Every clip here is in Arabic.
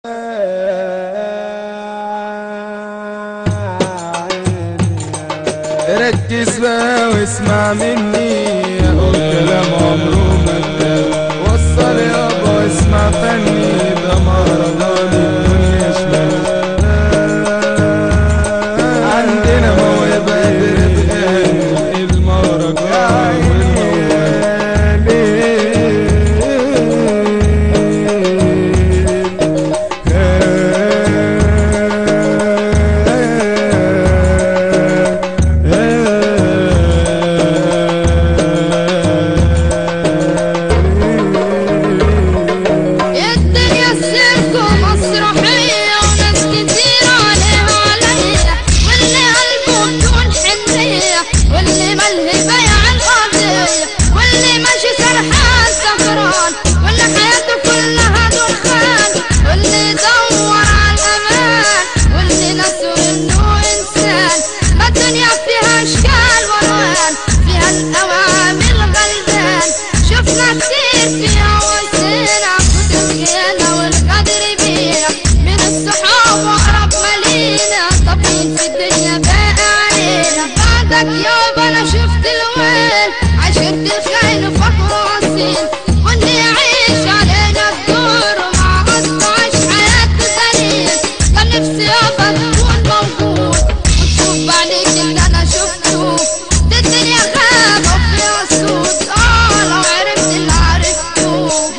ركز بقى واسمع مني، اقول كلام عمره ما اتقال. وصل يابا واسمع فني، ده مهرجان الدنيا شمال. عندنا موهبة قادرة تغني المهرجان والموال. يابا انا شفت الويل، عشت الخيل فخر وصيل، واللي يعيش علينا الدور ومع قصده عيش حياته ذليل. كان نفسي يابا تكون موجود وتشوف بعينيك اللي انا شفته. دي الدنيا غابة وفيها صوت، لو عرفت اللي عرفته.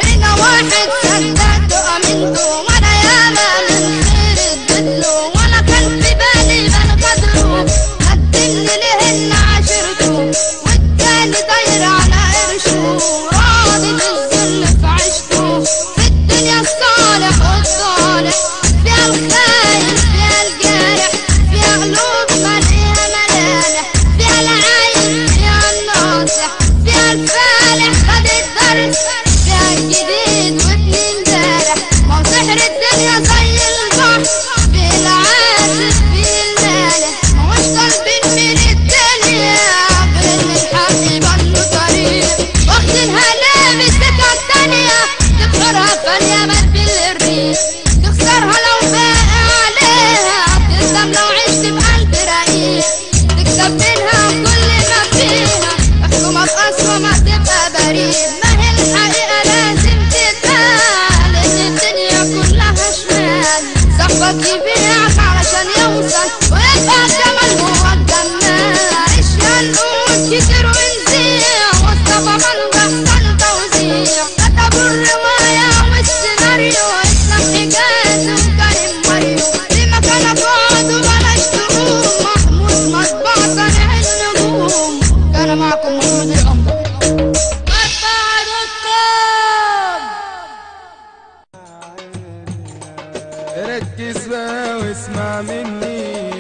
هنا واحد صدقته امنته، وانا ياما من خير اديتله، ولا كان في بالي بنغدره. قدمني ليه اللي عاشرته، والتاني داير على قرشه، راضي بالذل في عيشته. في الدنيا الصالح والصالح، فيها الخاين فيها الجارح، فيها قلوب مليها ملامح، فيها العايش فيها الناصح، فيها الفالح خد الدرس، فيها الجديد وابن امبارح. ما هو سحر الدنيا زي البحر، فيه العازف فيه المالح. ماهوش طالبين من الدنيا غير ان الحق يبان له طريق، واخدينها ليه بالسكة التانية. تبخرها فانية مات بالريق، تخسرها لو باقي عليها، تندم لو عشت بقلب رقيق. تكسب منها كل ما فيها، احكمها بقسوة ما تبقى بريء. ما هي الحقيقة لازم تتقال، ان الدنيا كلها شمال. صاحبك يبيعك علشان يوصل ويبقى الجمال هو الجمال. عيش يا نقول كتير ونزيع، مصطفى منجح كان توزيع. كتبوا الرواية والسيناريو، اسلام حجازي وكريم ماريو. في مكانك اقعد وبلاش تقوم، محمود مطبع صانع النجوم. كان معكم محمود الأنبا. ركز بقى واسمع مني.